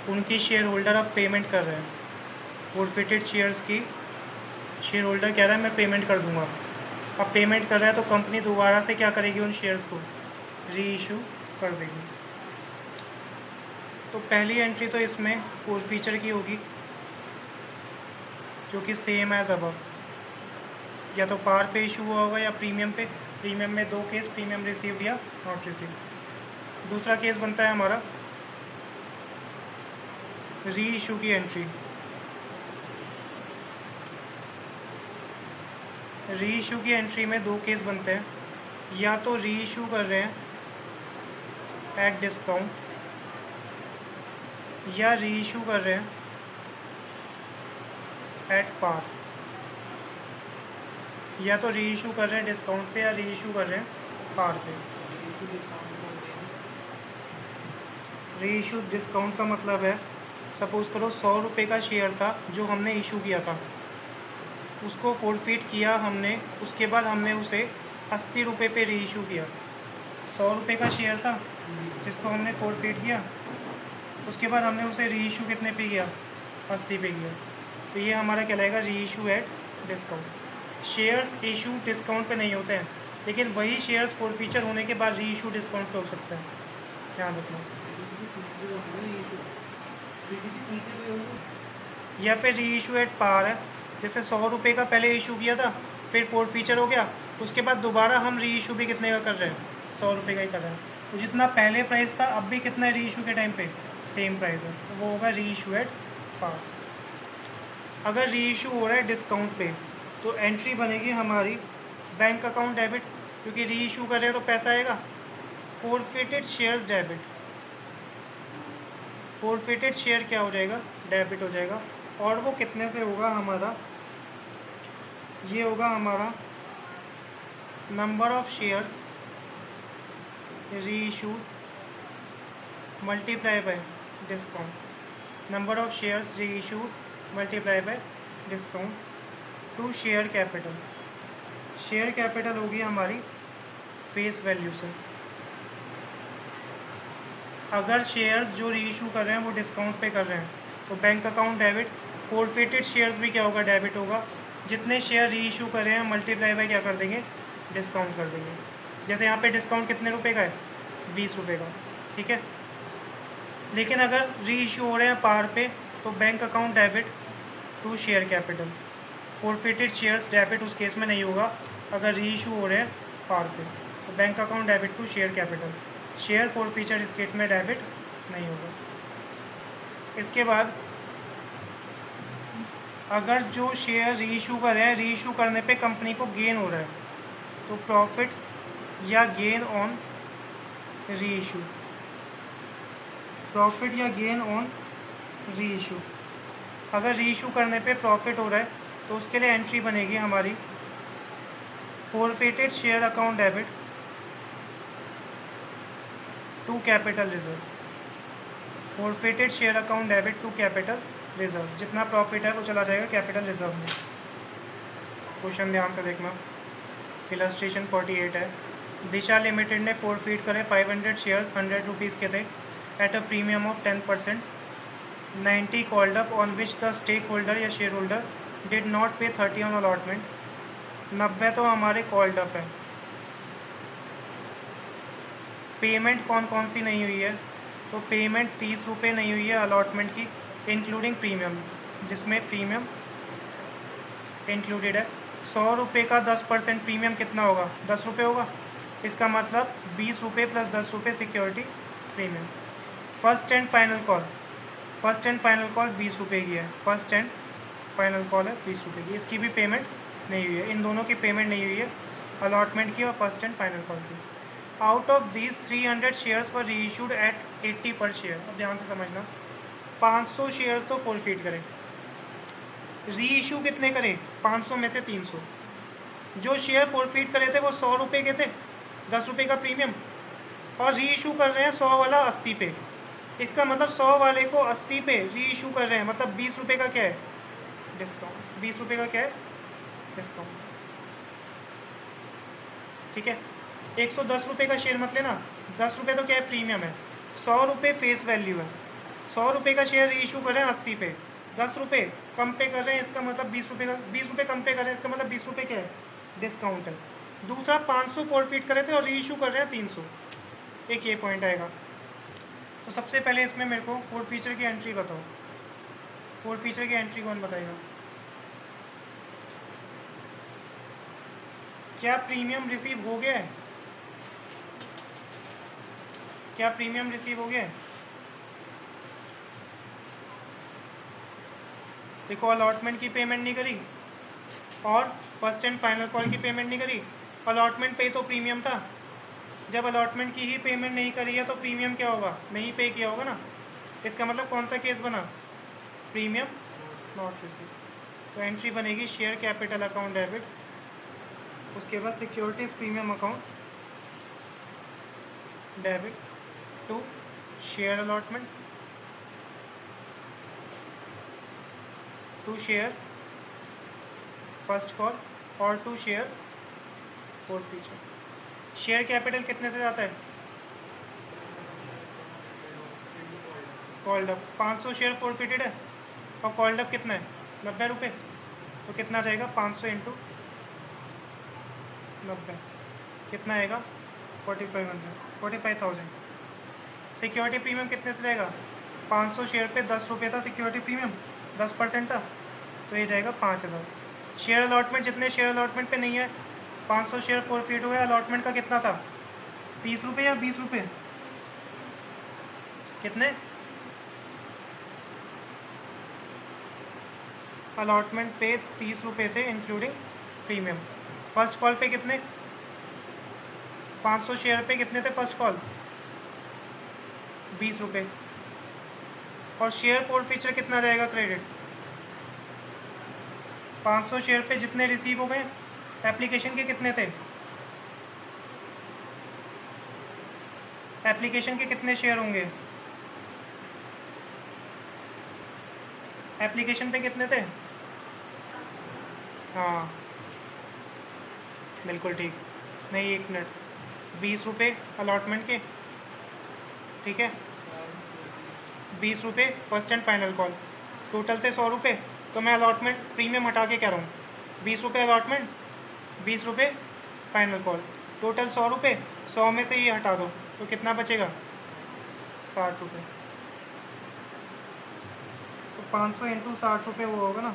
उनकी शेयर होल्डर अब पेमेंट कर रहे हैं। फॉरफिटेड शेयर्स की शेयर होल्डर कह रहा है मैं पेमेंट कर दूंगा, अब पेमेंट कर रहा है तो कंपनी दोबारा से क्या करेगी, उन शेयर्स को री इशू कर देगी। तो पहली एंट्री तो इसमें फॉरफीचर की होगी, जो कि सेम एज अबव, या तो पार पे इशू हुआ होगा या प्रीमियम पे। प्रीमियम में 2 केस, प्रीमियम रिसीव्ड या नॉट रिसीव्ड। दूसरा केस बनता है हमारा री इशू की एंट्री। री इशू की एंट्री में 2 केस बनते हैं, या तो री इशू कर रहे हैं एट डिस्काउंट, या री इशू कर रहे हैं एट पार, या तो री इशू कर रहे हैं डिस्काउंट पे या री इशू कर रहे हैं पार पे। री इशू डिस्काउंट का मतलब है, सपोज़ करो 100 रुपये का शेयर था जो हमने इशू किया था, उसको फॉरफिट किया हमने, उसके बाद हमने उसे 80 रुपये पे री इशू किया। 100 रुपये का शेयर था जिसको हमने फॉरफिट किया, उसके बाद हमने उसे री इशू कितने पे किया, 80 पे किया। तो ये हमारा कहलाएगा री issue at discount. Shares issue discount पे नहीं होते हैं, लेकिन वही शेयर्स फॉरफीचर होने के बाद री इशू डिस्काउंट पे हो सकते हैं, ध्यान रखना। या फिर री इशू एट पार है, जैसे 100 रुपये का पहले इशू किया था, फिर फॉरफीचर हो गया, उसके बाद दोबारा हम री इशू भी कितने का कर रहे हैं, 100 रुपये का ही कर रहे हैं। तो जितना पहले प्राइस था अब भी कितना है री इशू के टाइम पे, सेम प्राइस है, तो वो होगा री इशू एट पार। अगर री इशू हो रहा है डिस्काउंट पे तो एंट्री बनेगी हमारी बैंक अकाउंट डेबिट, क्योंकि री इशू कर रहे हैं तो पैसा आएगा। Forfeited shares debit, forfeited share क्या हो जाएगा, डेबिट हो जाएगा। और वो कितने से होगा हमारा, ये होगा हमारा number of shares reissue multiply by discount, number of shares reissue multiply by discount to share capital. Share capital होगी हमारी फेस वैल्यू से। अगर शेयर्स जो री इशू कर रहे हैं वो डिस्काउंट पे कर रहे हैं तो bank account debit, forfeited shares भी क्या होगा, डेबिट होगा। जितने शेयर री इशू कर रहे हैं मल्टीप्लाई बाय क्या कर देंगे, डिस्काउंट कर देंगे। जैसे यहाँ पे डिस्काउंट कितने रुपए का है, 20 रुपये का, ठीक है। लेकिन अगर री इशू हो रहे हैं पार पे तो bank account debit to share capital, forfeited shares debit उस केस में नहीं होगा अगर री इशू हो रहे हैं पार पे, तो bank account debit to share capital. Share forfeiture इस केस में डेबिट नहीं होगा। इसके बाद अगर जो शेयर रीइशू कर रहे हैं, रीइशू करने पे कंपनी को गेन हो रहा है, तो प्रॉफिट या गेन ऑन रीइशू, प्रॉफिट या गेन ऑन रीइशू। अगर रीइशू करने पे प्रॉफिट हो रहा है तो उसके लिए एंट्री बनेगी हमारी forfeited share account debit to capital reserve, forfeited share account debit to capital reserve. जितना प्रॉफिट है वो चला जाएगा कैपिटल रिजर्व में। क्वेश्चन ध्यान से देखना, इलस्ट्रेशन 48 है। दिशा लिमिटेड ने फोरफिट करे 500 शेयर्स 100 रुपीज़ के थे at a premium of 10%, 90 called up on which the stake holder या share holder did not pay 30 on allotment. 90 तो हमारे कॉल्ड अप है। पेमेंट कौन कौन सी नहीं हुई है, तो पेमेंट 30 रुपये नहीं हुई है अलॉटमेंट की, इंक्लूडिंग प्रीमियम, जिसमें प्रीमियम इंक्लूडेड है। 100 रुपये का 10% प्रीमियम कितना होगा, 10 रुपये होगा। इसका मतलब 20 रुपये प्लस 10 रुपये security premium. First and final call, first and final call 20 रुपये की है, फर्स्ट एंड फाइनल कॉल है 20 रुपये की। इसकी भी पेमेंट नहीं हुई है, इन दोनों की पेमेंट नहीं हुई है, अलॉटमेंट की और फर्स्ट एंड फाइनल कॉल की। Out of these 300 shares for reissued at 80 per share. अब ध्यान से समझना, 500 शेयर्स तो फोरफिट करें, रीइशू कितने करें, 500 में से 300। जो शेयर फोरफिट करे थे वो 100 रुपये के थे, 10 रुपये का प्रीमियम, और रीइशू कर रहे हैं 100 वाला 80 पे। इसका मतलब 100 वाले को 80 पे रीइशू कर रहे हैं, मतलब 20 रुपये का क्या है, डिस्काउंट। 20 रुपये का क्या है, डिस्काउंट। ठीक है, 110 रुपये का शेयर मत लेना, 10 रुपये तो क्या है, प्रीमियम है। 100 रुपये फेस वैल्यू है, 100 रुपये का शेयर रीइशू कर रहे हैं 80 पे, 10 रुपये कम पे कर रहे हैं, इसका मतलब 20 रुपये का, 20 रुपये कम पे कर रहे हैं, इसका मतलब 20 रुपये क्या है, डिस्काउंट है। दूसरा 500 फोरफिट करे थे और रीइशू कर रहे हैं 300, एक ये पॉइंट आएगा। तो सबसे पहले इसमें मेरे को फोर फीचर की एंट्री बताओ, फोर फीचर की एंट्री कौन बताएगा। क्या प्रीमियम रिसीव हो गया है, क्या प्रीमियम रिसीव हो गया है। देखो, अलॉटमेंट की पेमेंट नहीं करी और फर्स्ट एंड फाइनल कॉल की पेमेंट नहीं करी। अलॉटमेंट पे तो प्रीमियम था, जब अलॉटमेंट की ही पेमेंट नहीं करी है तो प्रीमियम क्या होगा, नहीं पे किया होगा ना। इसका मतलब कौन सा केस बना, प्रीमियम नॉट रिसीव। तो एंट्री बनेगी शेयर कैपिटल अकाउंट डेबिट, उसके बाद securities premium account debit to share allotment to share first call और to share forfeiture. Share capital कितने से जाता है, कॉल्ड अप 500 शेयर फोरफिटेड है और कॉल्ड अप कितना है 90 रुपये, तो कितना जाएगा 500 इंटू 90 कितना आएगा 45,000। सिक्योरिटी प्रीमियम कितने से जाएगा, 500 शेयर पे 10 रुपये था सिक्योरिटी प्रीमियम, 10% था, तो ये जाएगा 5,000। शेयर अलॉटमेंट, जितने शेयर अलॉटमेंट पे नहीं है, 500 शेयर फोरफिट हुए, अलॉटमेंट का कितना था 30 रुपये या 20 रुपये, कितने, अलॉटमेंट पे 30 रुपये थे इंक्लूडिंग प्रीमियम। फर्स्ट कॉल पे कितने, 500 शेयर पे कितने थे फर्स्ट कॉल, 20 रुपये। और शेयर फोर फीचर कितना जाएगा क्रेडिट, 500 शेयर पे जितने रिसीव हो गए, एप्लीकेशन के कितने थे, एप्लीकेशन के कितने शेयर होंगे, एप्लीकेशन पे कितने थे, हाँ बिल्कुल ठीक, नहीं 1 मिनट, 20 रुपये अलॉटमेंट के, ठीक है, 20 रुपये first and final call, total थे 100 रुपये, तो मैं अलॉटमेंट प्रीमियम हटा के कह रहा हूँ 20 रुपये अलॉटमेंट, 20 रुपये फाइनल कॉल, टोटल 100 रुपये, 100 में से ये हटा दो तो कितना बचेगा 60 रुपये। तो 500 इंटू 60 रुपये वो होगा ना,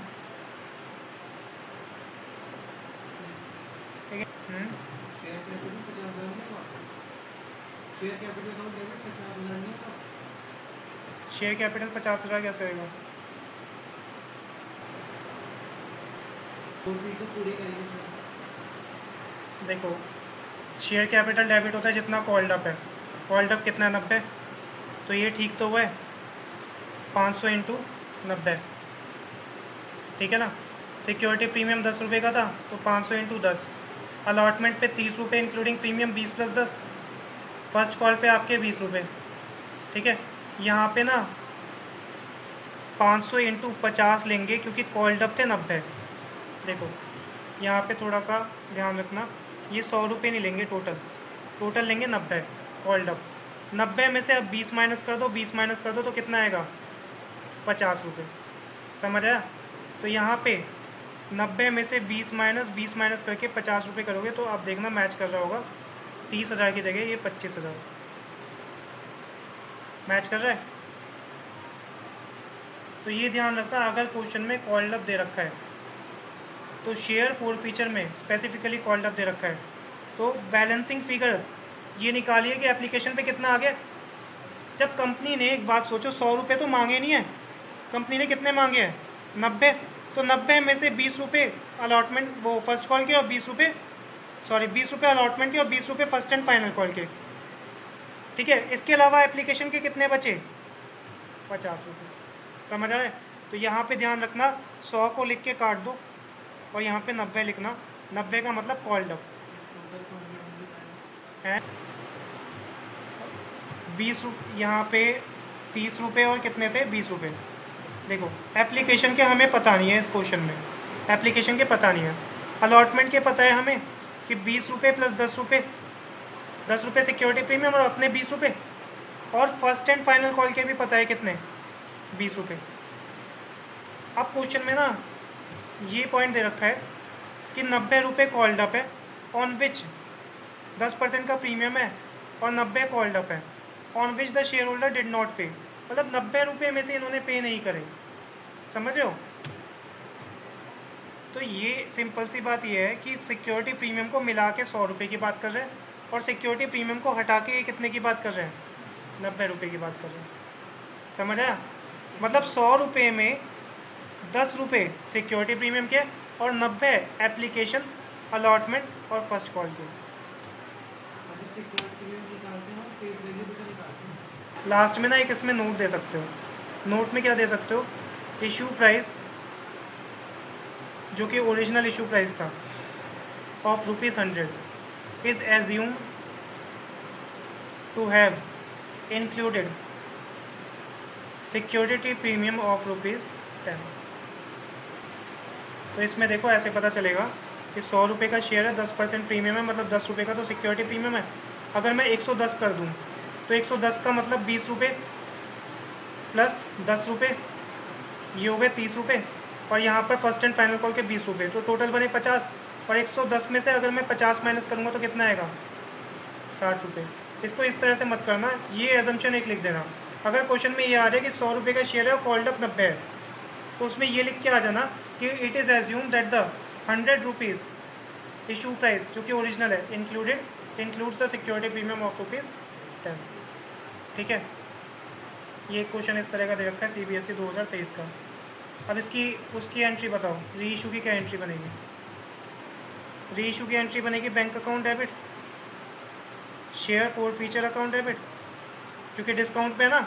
ठीक है। शेयर कैपिटल अकाउंट डेबिट 50,000 नहीं होगा। शेयर कैपिटल 50,000 कैसे होगा? तो फिर तो पूरे करेंगे। देखो शेयर कैपिटल डेबिट होता है जितना कॉल्ड अप है, कॉल्ड अप कितना है 90, तो ये ठीक तो हुआ है 500 इंटू 90, ठीक है ना। सिक्योरिटी प्रीमियम 10 रुपये का था तो 500 इंटू 10, अलॉटमेंट पे 30 रुपये इंक्लूडिंग प्रीमियम 20 + 10, फर्स्ट कॉल पे आपके 20 रुपये, ठीक है। यहाँ पे ना 500 इंटू 50 लेंगे क्योंकि कॉल्ड अप थे 90। देखो यहाँ पे थोड़ा सा ध्यान रखना, ये 100 रुपये नहीं लेंगे, टोटल लेंगे 90 कॉल्ड अप। 90 में से अब 20 माइनस कर दो, 20 माइनस कर दो तो कितना आएगा 50 रुपये, समझ आया। तो यहाँ पे 90 में से 20 माइनस करके 50 रुपये करोगे तो आप देखना मैच कर रहा होगा, 30,000 की जगह ये 25,000 मैच कर रहा है। तो ये ध्यान रखना, अगर क्वेश्चन में कॉल्ड अप दे रखा है तो शेयर फोर फीचर में स्पेसिफिकली कॉल्ड अप दे रखा है तो बैलेंसिंग फिगर ये निकालिए कि एप्लीकेशन पे कितना आ गया। जब कंपनी ने, एक बात सोचो, 100 रुपये तो मांगे नहीं है, कंपनी ने कितने मांगे हैं 90, तो 90 में से 20 रुपये अलॉटमेंट वो फर्स्ट कॉल के और 20 रुपये 20 रुपये अलॉटमेंट के और 20 रुपये फर्स्ट एंड फाइनल कॉल के, ठीक है। इसके अलावा एप्लीकेशन के कितने बचे 50 रुपये, समझ आ रहा है। तो यहाँ पे ध्यान रखना 100 को लिख के काट दो और यहाँ पे 90 लिखना, 90 का मतलब कॉल्ड अप है। 20 रुपये यहाँ पे 30 रुपये और कितने थे 20 रुपये। देखो एप्लीकेशन के हमें पता नहीं है, इस क्वेश्चन में एप्लीकेशन के पता नहीं है, अलॉटमेंट के पता है हमें कि 20 रुपये + 10 रुपये, 10 रुपये सिक्योरिटी प्रीमियम और अपने 20 रुपये, और फर्स्ट एंड फाइनल कॉल के भी पता है कितने 20 रुपये। अब क्वेश्चन में ना ये पॉइंट दे रखा है कि 90 रुपये कॉल्ड अप है ऑन विच 10% का प्रीमियम है और 90 कॉल्ड अप है on which the share holder did not पे, मतलब 90 रुपये में से इन्होंने पे नहीं करे, समझ रहे हो। तो ये सिंपल सी बात ये है कि सिक्योरिटी प्रीमियम को मिला के 100 रुपये की बात कर रहे हैं और सिक्योरिटी प्रीमियम को हटा के ये कितने की बात कर रहे हैं 90 रुपये की बात कर रहे हैं, समझ आया। मतलब 100 रुपये में 10 रुपये सिक्योरिटी प्रीमियम के और 90 एप्लीकेशन अलॉटमेंट और फर्स्ट कॉल के। लास्ट में ना एक इसमें नोट दे सकते हो, नोट में क्या दे सकते हो, इशू प्राइस जो कि ओरिजिनल इशू प्राइस था of ₹100 is assume to have included security premium of ₹10। तो इसमें देखो ऐसे पता चलेगा कि 100 रुपये का शेयर है, 10% प्रीमियम है, मतलब 10 रुपये का तो सिक्योरिटी प्रीमियम है। अगर मैं 110 कर दूं तो 110 का मतलब 20 रुपये प्लस 10 रुपये, ये हो गए 30 रुपये, और यहाँ पर फर्स्ट एंड फाइनल कॉल के 20 रुपये, तो टोटल बने 50। और 110 में से अगर मैं 50 माइनस करूँगा तो कितना आएगा 60 रुपये। इसको इस तरह से मत करना, ये एजम्पशन एक लिख देना। अगर क्वेश्चन में ये आ जाए कि 100 रुपये का शेयर है और कॉल्ड अप 90 है तो उसमें ये लिख के आ जाना कि it is assume that the 100 rupees issue price जो कि ओरिजिनल है includes the security premium of ₹10, ठीक है। ये क्वेश्चन इस तरह का दे रखा है CBSE 2023 का। अब उसकी एंट्री बताओ, री इशू की क्या एंट्री बनेगी। री इशू की एंट्री बनेगी bank account debit, share four feature account debit, क्योंकि डिस्काउंट पे है ना,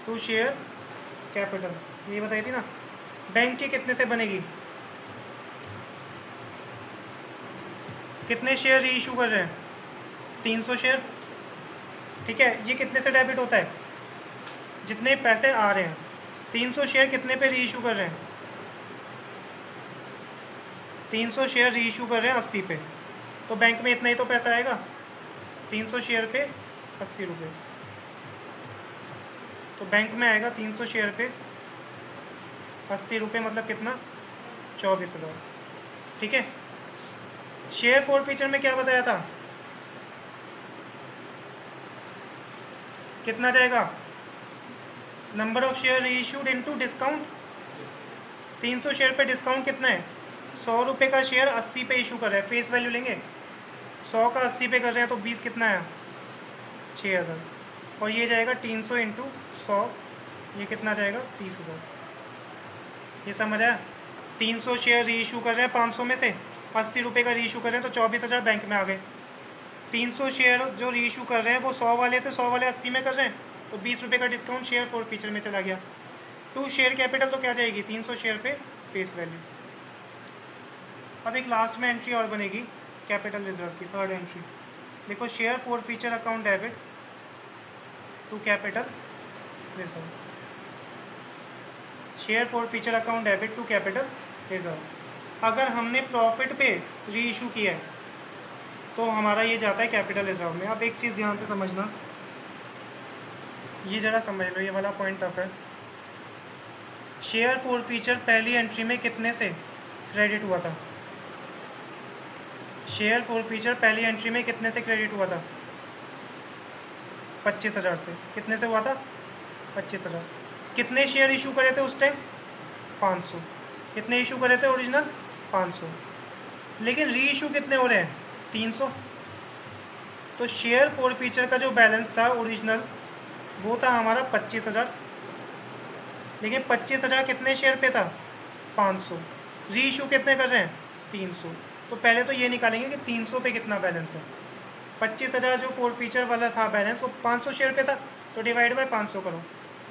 टू शेयर कैपिटल, ये बताई थी ना। बैंक की कितने से बनेगी, कितने शेयर री इशू कर रहे हैं 300 शेयर, ठीक है। ये कितने से डेबिट होता है, जितने पैसे आ रहे हैं। 300 शेयर कितने पे री इशू कर रहे हैं, 300 शेयर री इशू कर रहे हैं 80 पे, तो बैंक में इतना ही तो पैसा आएगा, 300 शेयर पे 80 रुपये, तो बैंक में आएगा 300 शेयर पे 80 रुपये, मतलब कितना 24,000, ठीक है। शेयर फोर फीचर में क्या बताया था, कितना जाएगा, नंबर ऑफ शेयर री इशूड इनटू डिस्काउंट। 300 शेयर पे डिस्काउंट कितना है, 100 रुपये का शेयर 80 पे इशू कर रहे हैं, फेस वैल्यू लेंगे, 100 का 80 पे कर रहे हैं तो 20 कितना है 6,000, और ये जाएगा 300 इंटू 100, ये कितना जाएगा 30,000। ये समझ आया? 300 शेयर री इशू कर रहे हैं 500 में से, 80 रुपये का री इशू कर रहे हैं तो 24,000 बैंक में आ गए। 300 शेयर जो री इशू कर रहे हैं वो 100 वाले थे, 100 वाले 80 में कर रहे हैं तो 20 रुपये का डिस्काउंट शेयर फॉर फीचर में चला गया। 2 शेयर कैपिटल तो क्या जाएगी 300 शेयर पे फेस वैल्यू। अब एक लास्ट में एंट्री और बनेगी कैपिटल रिजर्व की, थर्ड एंट्री। देखो, share forfeiture account debit to capital reserve, share forfeiture account debit to capital reserve. अगर हमने प्रॉफिट पे री इशू किया है तो हमारा ये जाता है कैपिटल रिजर्व में। अब एक चीज़ ध्यान से समझना, ये ज़रा समझ लो, ये वाला पॉइंट टफ है। शेयर फॉर फीचर पहली एंट्री में कितने से क्रेडिट हुआ था? शेयर फॉर फीचर पहली एंट्री में कितने से क्रेडिट हुआ था? 25,000 से। कितने से हुआ था? 25,000। कितने शेयर इशू करे थे उस टाइम? 500। कितने इशू करे थे ओरिजिनल? 500। लेकिन री इशू कितने हो रहे हैं? 300। तो शेयर फॉर फीचर का जो बैलेंस था ओरिजिनल वो था हमारा 25,000, लेकिन 25,000 कितने शेयर पे था? 500। री इशू कितने कर रहे हैं? 300। तो पहले तो ये निकालेंगे कि 300 पे कितना बैलेंस है। 25,000 जो फॉर फीचर वाला था बैलेंस वो 500 शेयर पे था, तो डिवाइड बाय 500 करो।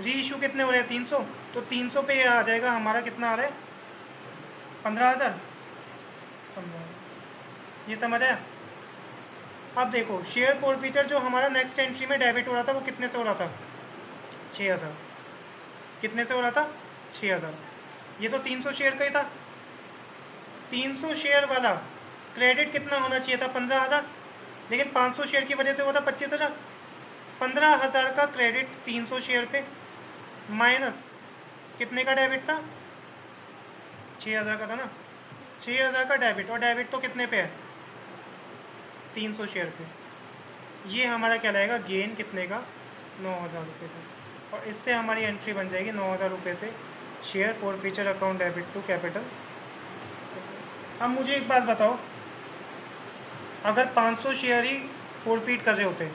री इशू कितने हो रहे हैं? 300। तो 300 पे आ जाएगा हमारा कितना आ रहा है? 15,000। 15,000। ये समझ आया? अब देखो, शेयर फॉर फीचर जो हमारा नेक्स्ट एंट्री में डेबिट हो रहा था वो कितने से हो रहा था? 6,000। कितने से हो रहा था? 6,000। ये तो 300 शेयर का ही था। 300 शेयर वाला क्रेडिट कितना होना चाहिए था? 15,000, लेकिन 500 शेयर की वजह से हुआ था 25,000। 15,000 का क्रेडिट 300 शेयर पे माइनस कितने का डेबिट था? 6,000 का था ना। 6,000 का डेबिट, और डेबिट तो कितने पे है? 300 शेयर पे। ये हमारा क्या लाएगा? गेन कितने का? 9,000 रुपये का। और इससे हमारी एंट्री बन जाएगी 9,000 रुपये से share forfeiture account debit to capital. अब मुझे एक बात बताओ, अगर 500 शेयर ही फॉरफीट कर रहे होते,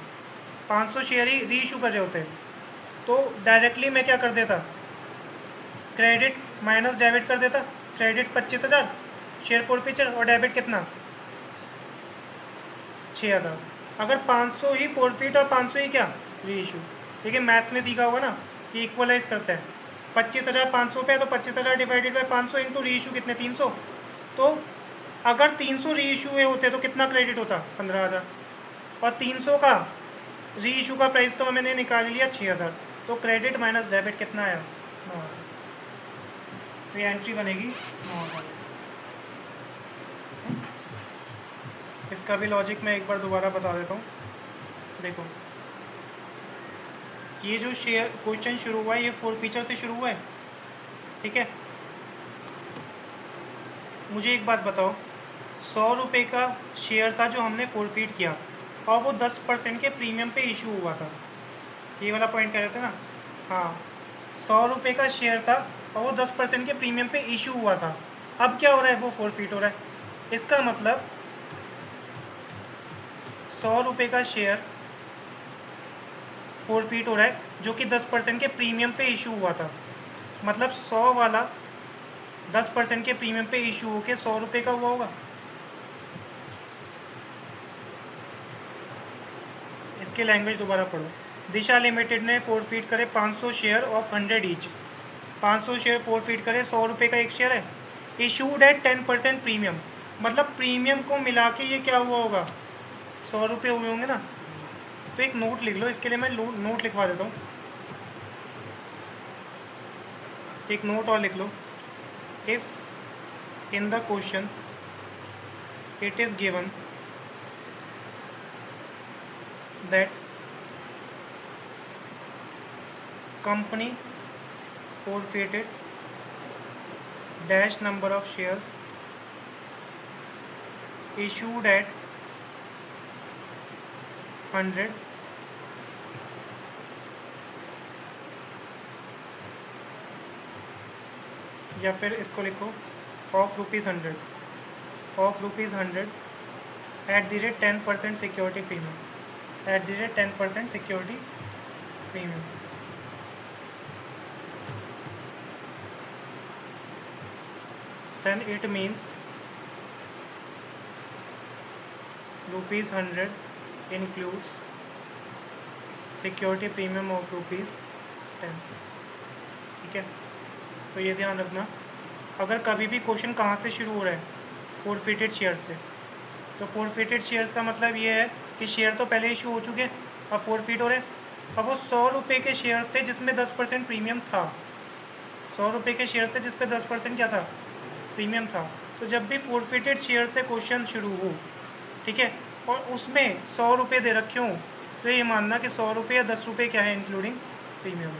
500 शेयर ही री इशू कर रहे होते, तो डायरेक्टली मैं क्या कर देता? क्रेडिट माइनस डेबिट कर देता। क्रेडिट 25,000 शेयर फॉर फीचर, और डेबिट कितना? 6,000। अगर 500 ही फॉरफीट और 500 ही क्या री इशू। लेकिन मैथ्स में सीखा होगा ना कि इक्वलाइज करते हैं। 25,000 500 पे है तो 25,000 डिवाइडेड बाई 500 इंटू री इशू कितने? 300। तो अगर 300 री इशू हुए होते तो कितना क्रेडिट होता? 15,000। और 300 का री इशू का प्राइस तो मैंने निकाल लिया 6,000। तो क्रेडिट माइनस डेबिट कितना आया? 9,000। तो ये एंट्री बनेगी 9,000। इसका भी लॉजिक मैं एक बार दोबारा बता देता हूँ। देखो, ये जो शेयर क्वेश्चन शुरू हुआ है ये फॉर फीचर से शुरू हुआ है, ठीक है। मुझे एक बात बताओ, 100 रुपये का शेयर था जो हमने फॉरफीट किया और वो 10% के प्रीमियम पे इशू हुआ था। ये वाला पॉइंट कह रहे थे ना? हाँ, 100 रुपये का शेयर था और वो 10% के प्रीमियम पे इशू हुआ था। अब क्या हो रहा है? वो फॉरफीट हो रहा है। इसका मतलब 100 रुपये का शेयर फॉरफीट हो रहा है जो कि 10% के प्रीमियम पे इशू हुआ था। मतलब 100 वाला 10% के प्रीमियम पे इशू होके 100 रुपये का हुआ होगा। इसके लैंग्वेज दोबारा पढ़ो। दिशा लिमिटेड ने फॉरफीट करे 500 share of 100 each. 500 share forfeit करे, 100 रुपये का एक शेयर है, इशूड एट 10% प्रीमियम। मतलब प्रीमियम को मिला के ये क्या हुआ होगा? 100 रुपये हुए होंगे ना। तो एक नोट लिख लो, इसके लिए मैं नोट लिखवा देता हूँ। एक नोट और लिख लो। If in the question it is given that company forfeited dash number of shares issued at 100 या फिर इसको लिखो of ₹100 at the rate 10% security premium. 10% security premium. Then it means ₹100 includes security premium of ₹10। ठीक है, तो ये ध्यान रखना। अगर कभी भी क्वेश्चन कहाँ से शुरू हो रहा है, फोरफिटेड शेयर से, तो फोरफिटेड शेयर्स का मतलब ये है कि शेयर तो पहले इशू हो चुके हैं, अब फोरफिट हो रहे हैं। अब वो 100 रुपये के शेयर्स थे जिसमें 10% प्रीमियम था, 100 रुपये के शेयर्स थे जिस पे 10% क्या था, प्रीमियम था। तो जब भी फोरफिटेड शेयर से क्वेश्चन शुरू हो, ठीक है, और उसमें 100 रुपये दे रखे हों, तो ये मानना कि 100 रुपये या 10 रुपये क्या है, इंक्लूडिंग प्रीमियम।